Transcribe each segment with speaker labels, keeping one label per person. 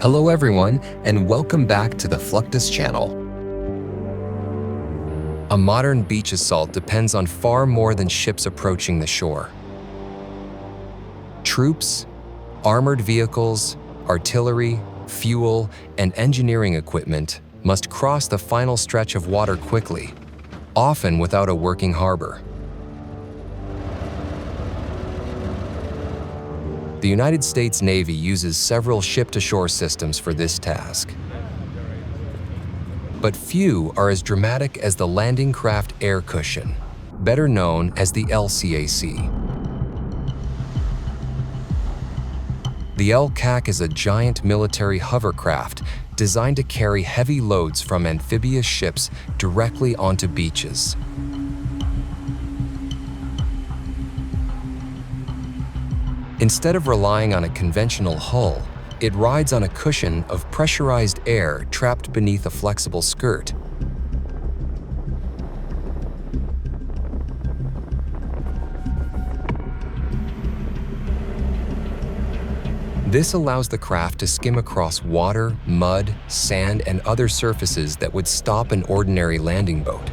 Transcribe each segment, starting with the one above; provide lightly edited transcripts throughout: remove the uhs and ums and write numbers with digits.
Speaker 1: Hello everyone, and welcome back to the Fluctus Channel. A modern beach assault depends on far more than ships approaching the shore. Troops, armored vehicles, artillery, fuel, and engineering equipment must cross the final stretch of water quickly, often without a working harbor. The United States Navy uses several ship-to-shore systems for this task. But few are as dramatic as the Landing Craft Air Cushion, better known as the LCAC. The LCAC is a giant military hovercraft designed to carry heavy loads from amphibious ships directly onto beaches. Instead of relying on a conventional hull, it rides on a cushion of pressurized air trapped beneath a flexible skirt. This allows the craft to skim across water, mud, sand, and other surfaces that would stop an ordinary landing boat.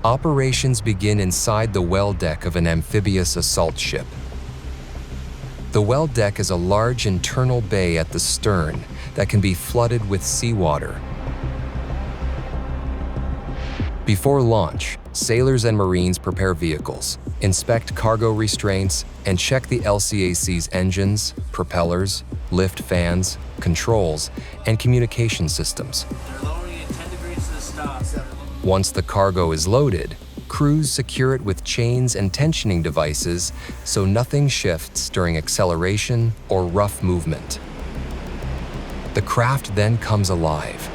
Speaker 1: Operations begin inside the well deck of an amphibious assault ship. The well deck is a large internal bay at the stern that can be flooded with seawater. Before launch, sailors and Marines prepare vehicles, inspect cargo restraints, and check the LCAC's engines, propellers, lift fans, controls, and communication systems. Once the cargo is loaded, crews secure it with chains and tensioning devices so nothing shifts during acceleration or rough movement. The craft then comes alive.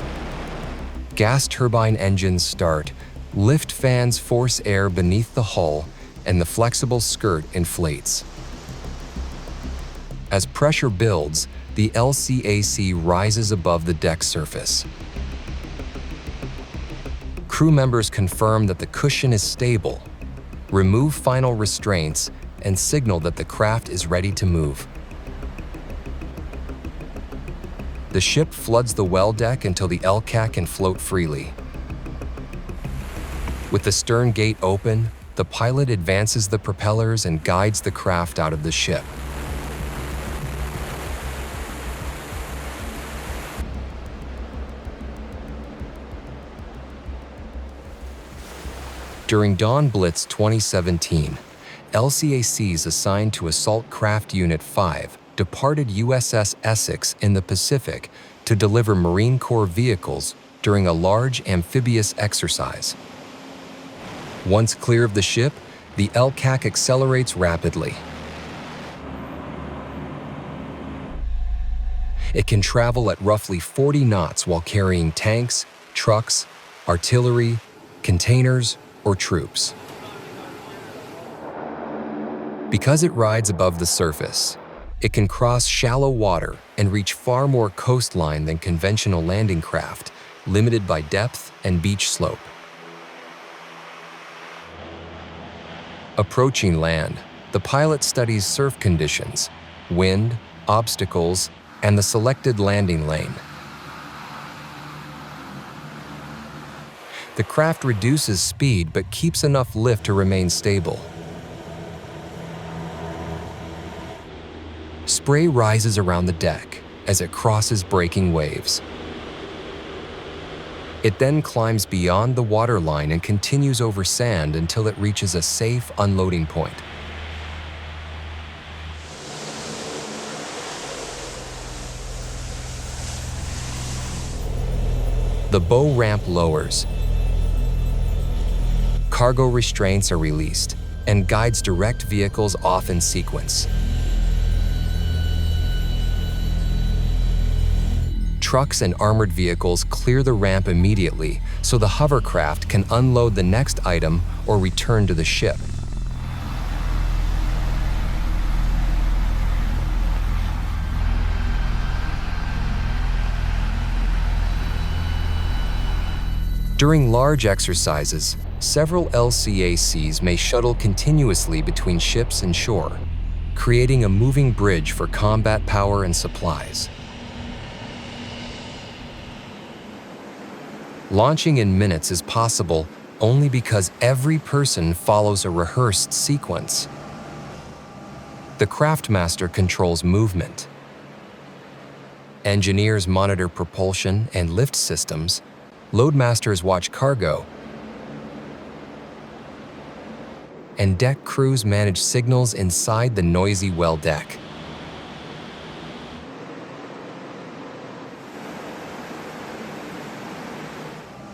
Speaker 1: Gas turbine engines start, lift fans force air beneath the hull, and the flexible skirt inflates. As pressure builds, the LCAC rises above the deck surface. Crew members confirm that the cushion is stable, remove final restraints, and signal that the craft is ready to move. The ship floods the well deck until the LCAC can float freely. With the stern gate open, the pilot advances the propellers and guides the craft out of the ship. During Dawn Blitz 2017, LCACs assigned to Assault Craft Unit 5 departed USS Essex in the Pacific to deliver Marine Corps vehicles during a large amphibious exercise. Once clear of the ship, the LCAC accelerates rapidly. It can travel at roughly 40 knots while carrying tanks, trucks, artillery, containers, or troops. Because it rides above the surface, it can cross shallow water and reach far more coastline than conventional landing craft, limited by depth and beach slope. Approaching land, the pilot studies surf conditions, wind, obstacles, and the selected landing lane. The craft reduces speed but keeps enough lift to remain stable. Spray rises around the deck as it crosses breaking waves. It then climbs beyond the waterline and continues over sand until it reaches a safe unloading point. The bow ramp lowers. Cargo restraints are released and guides direct vehicles off in sequence. Trucks and armored vehicles clear the ramp immediately so the hovercraft can unload the next item or return to the ship. During large exercises, several LCACs may shuttle continuously between ships and shore, creating a moving bridge for combat power and supplies. Launching in minutes is possible only because every person follows a rehearsed sequence. The craftmaster controls movement. Engineers monitor propulsion and lift systems. Loadmasters watch cargo. And deck crews manage signals inside the noisy well deck.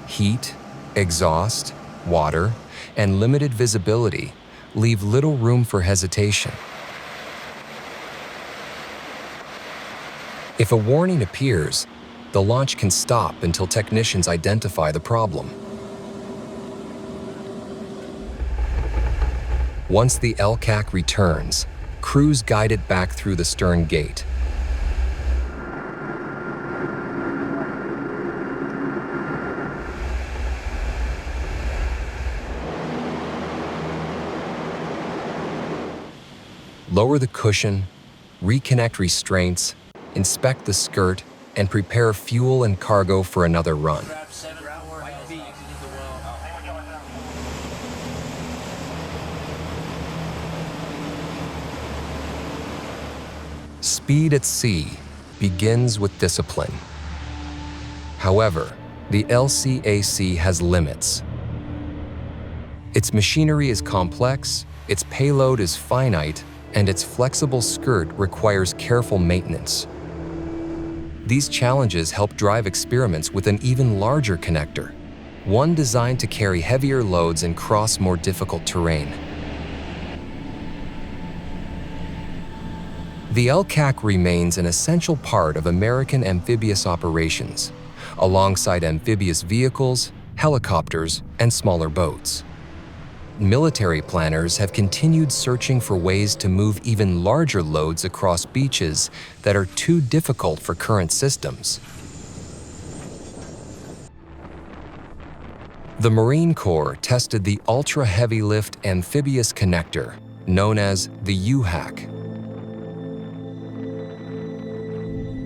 Speaker 1: Heat, exhaust, water, and limited visibility leave little room for hesitation. If a warning appears, the launch can stop until technicians identify the problem. Once the LCAC returns, crews guide it back through the stern gate. Lower the cushion, reconnect restraints, inspect the skirt, and prepare fuel and cargo for another run. Speed at sea begins with discipline. However, the LCAC has limits. Its machinery is complex, its payload is finite, and its flexible skirt requires careful maintenance. These challenges help drive experiments with an even larger connector, one designed to carry heavier loads and cross more difficult terrain. The LCAC remains an essential part of American amphibious operations, alongside amphibious vehicles, helicopters, and smaller boats. Military planners have continued searching for ways to move even larger loads across beaches that are too difficult for current systems. The Marine Corps tested the ultra-heavy lift amphibious connector, known as the UHAC.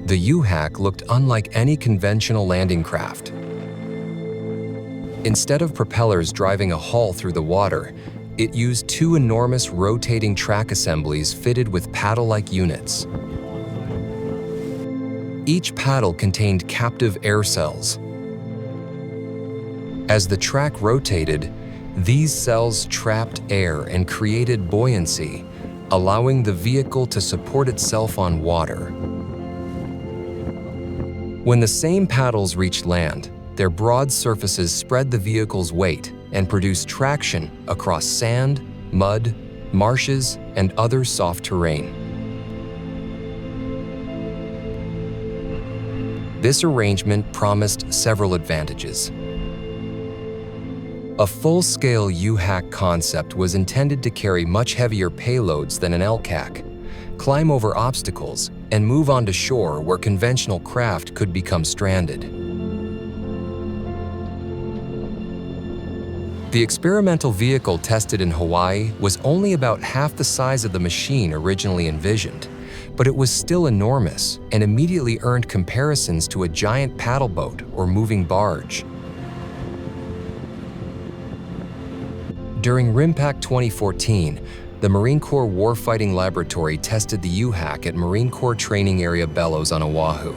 Speaker 1: The UHAC looked unlike any conventional landing craft. Instead of propellers driving a hull through the water, it used two enormous rotating track assemblies fitted with paddle-like units. Each paddle contained captive air cells. As the track rotated, these cells trapped air and created buoyancy, allowing the vehicle to support itself on water. When the same paddles reached land, their broad surfaces spread the vehicle's weight and produced traction across sand, mud, marshes, and other soft terrain. This arrangement promised several advantages. A full-scale UHAC concept was intended to carry much heavier payloads than an LCAC, climb over obstacles, and move onto shore where conventional craft could become stranded. The experimental vehicle tested in Hawaii was only about half the size of the machine originally envisioned, but it was still enormous and immediately earned comparisons to a giant paddle boat or moving barge. During RIMPAC 2014, the Marine Corps Warfighting Laboratory tested the UHAC at Marine Corps Training Area Bellows on Oahu.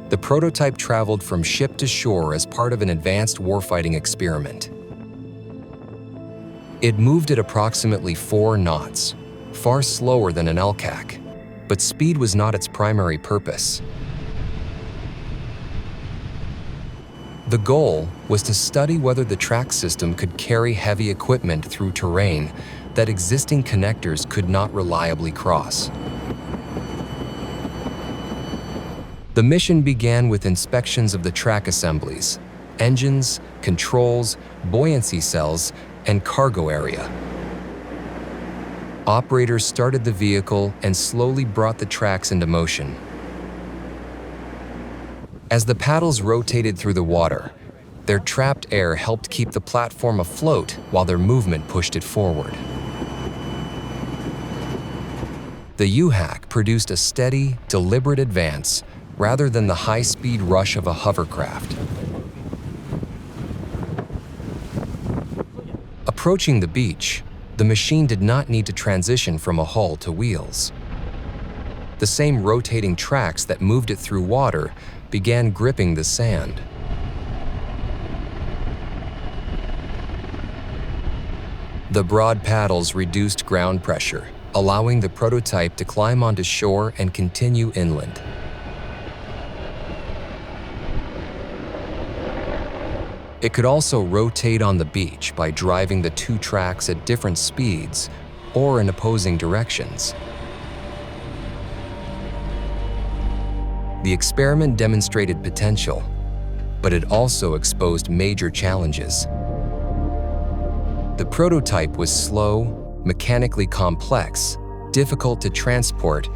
Speaker 1: The prototype traveled from ship to shore as part of an advanced warfighting experiment. It moved at approximately 4 knots, far slower than an LCAC, but speed was not its primary purpose. The goal was to study whether the track system could carry heavy equipment through terrain that existing connectors could not reliably cross. The mission began with inspections of the track assemblies, engines, controls, buoyancy cells, and cargo area. Operators started the vehicle and slowly brought the tracks into motion. As the paddles rotated through the water, their trapped air helped keep the platform afloat while their movement pushed it forward. The UHAC produced a steady, deliberate advance rather than the high-speed rush of a hovercraft. Approaching the beach, the machine did not need to transition from a hull to wheels. The same rotating tracks that moved it through water began gripping the sand. The broad paddles reduced ground pressure, allowing the prototype to climb onto shore and continue inland. It could also rotate on the beach by driving the two tracks at different speeds or in opposing directions. The experiment demonstrated potential, but it also exposed major challenges. The prototype was slow, mechanically complex, difficult to transport,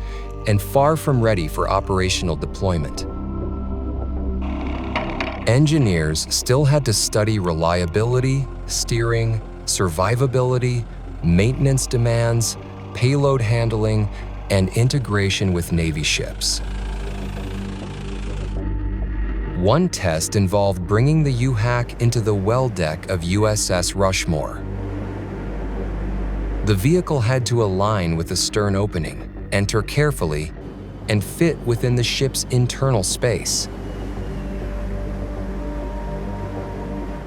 Speaker 1: and far from ready for operational deployment. Engineers still had to study reliability, steering, survivability, maintenance demands, payload handling, and integration with Navy ships. One test involved bringing the UHAC into the well deck of USS Rushmore. The vehicle had to align with the stern opening, enter carefully, and fit within the ship's internal space.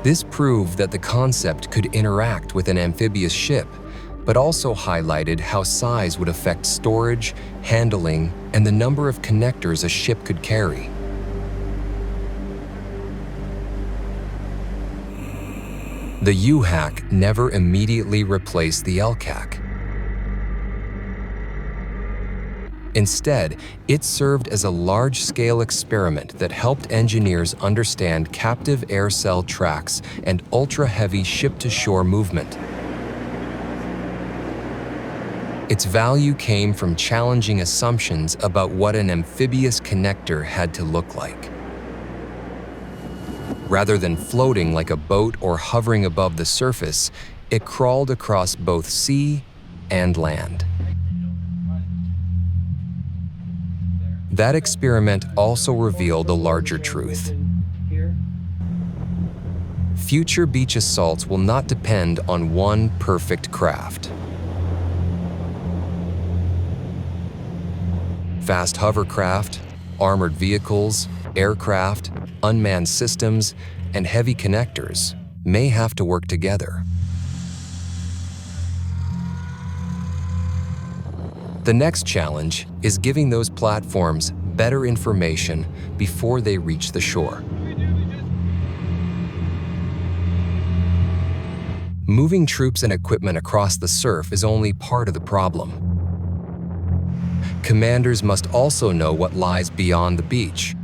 Speaker 1: This proved that the concept could interact with an amphibious ship, but also highlighted how size would affect storage, handling, and the number of connectors a ship could carry. The UHAC never immediately replaced the LCAC. Instead, it served as a large-scale experiment that helped engineers understand captive air cell tracks and ultra-heavy ship-to-shore movement. Its value came from challenging assumptions about what an amphibious connector had to look like. Rather than floating like a boat or hovering above the surface, it crawled across both sea and land. That experiment also revealed a larger truth. Future beach assaults will not depend on one perfect craft. Fast hovercraft, armored vehicles, aircraft, unmanned systems, and heavy connectors may have to work together. The next challenge is giving those platforms better information before they reach the shore. Moving troops and equipment across the surf is only part of the problem. Commanders must also know what lies beyond the beach,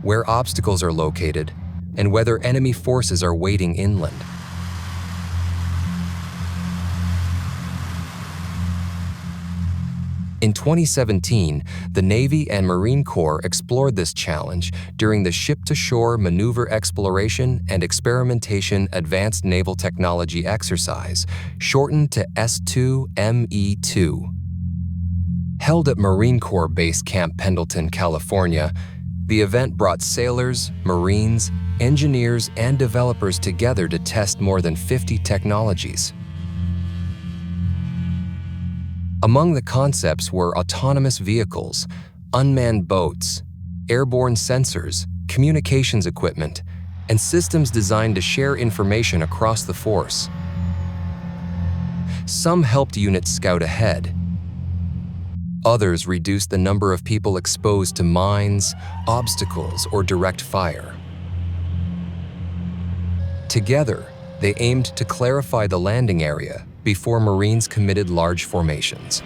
Speaker 1: where obstacles are located, and whether enemy forces are waiting inland. In 2017, the Navy and Marine Corps explored this challenge during the Ship-to-Shore Maneuver Exploration and Experimentation Advanced Naval Technology Exercise, shortened to S2ME2. Held at Marine Corps Base Camp Pendleton, California, the event brought sailors, Marines, engineers, and developers together to test more than 50 technologies. Among the concepts were autonomous vehicles, unmanned boats, airborne sensors, communications equipment, and systems designed to share information across the force. Some helped units scout ahead. Others reduced the number of people exposed to mines, obstacles, or direct fire. Together, they aimed to clarify the landing area before Marines committed large formations.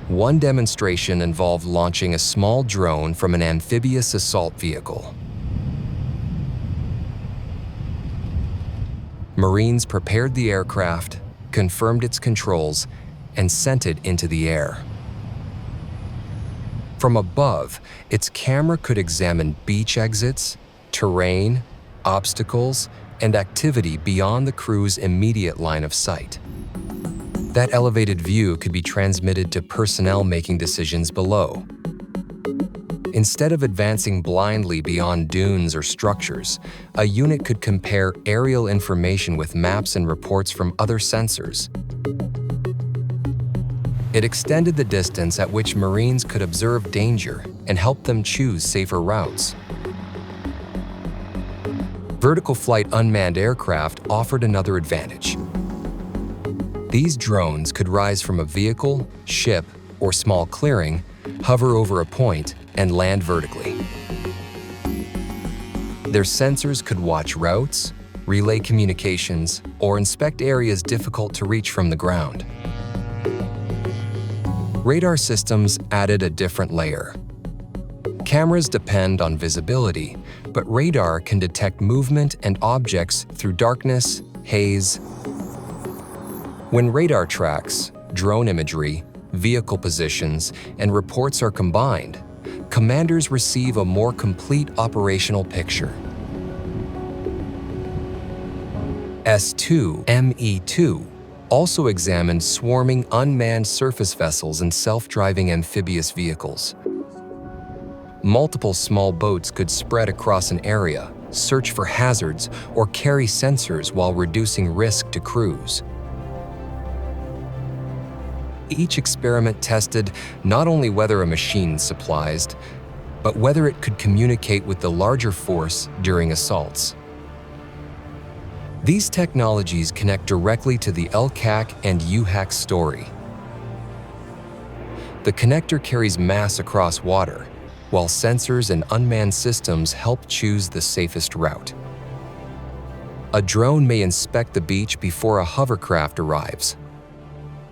Speaker 1: One demonstration involved launching a small drone from an amphibious assault vehicle. Marines prepared the aircraft, confirmed its controls, and sent it into the air. From above, its camera could examine beach exits, terrain, obstacles, and activity beyond the crew's immediate line of sight. That elevated view could be transmitted to personnel making decisions below. Instead of advancing blindly beyond dunes or structures, a unit could compare aerial information with maps and reports from other sensors. It extended the distance at which Marines could observe danger and help them choose safer routes. Vertical flight unmanned aircraft offered another advantage. These drones could rise from a vehicle, ship, or small clearing, hover over a point, and land vertically. Their sensors could watch routes, relay communications, or inspect areas difficult to reach from the ground. Radar systems added a different layer. Cameras depend on visibility, but radar can detect movement and objects through darkness, haze. When radar tracks, drone imagery, vehicle positions, and reports are combined, commanders receive a more complete operational picture. S2-ME2 also examined swarming unmanned surface vessels and self-driving amphibious vehicles. Multiple small boats could spread across an area, search for hazards, or carry sensors while reducing risk to crews. Each experiment tested not only whether a machine supplies, but whether it could communicate with the larger force during assaults. These technologies connect directly to the LCAC and UHAC story. The connector carries mass across water, while sensors and unmanned systems help choose the safest route. A drone may inspect the beach before a hovercraft arrives.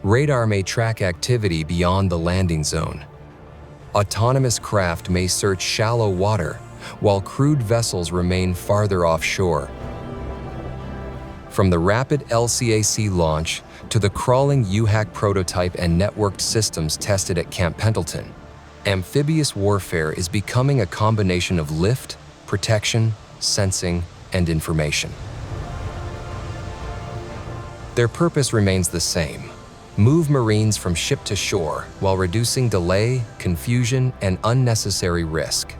Speaker 1: Radar may track activity beyond the landing zone. Autonomous craft may search shallow water, while crewed vessels remain farther offshore. From the rapid LCAC launch to the crawling UHAC prototype and networked systems tested at Camp Pendleton, amphibious warfare is becoming a combination of lift, protection, sensing, and information. Their purpose remains the same: move Marines from ship to shore while reducing delay, confusion, and unnecessary risk.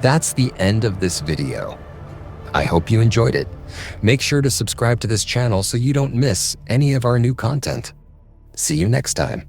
Speaker 1: That's the end of this video. I hope you enjoyed it. Make sure to subscribe to this channel so you don't miss any of our new content. See you next time.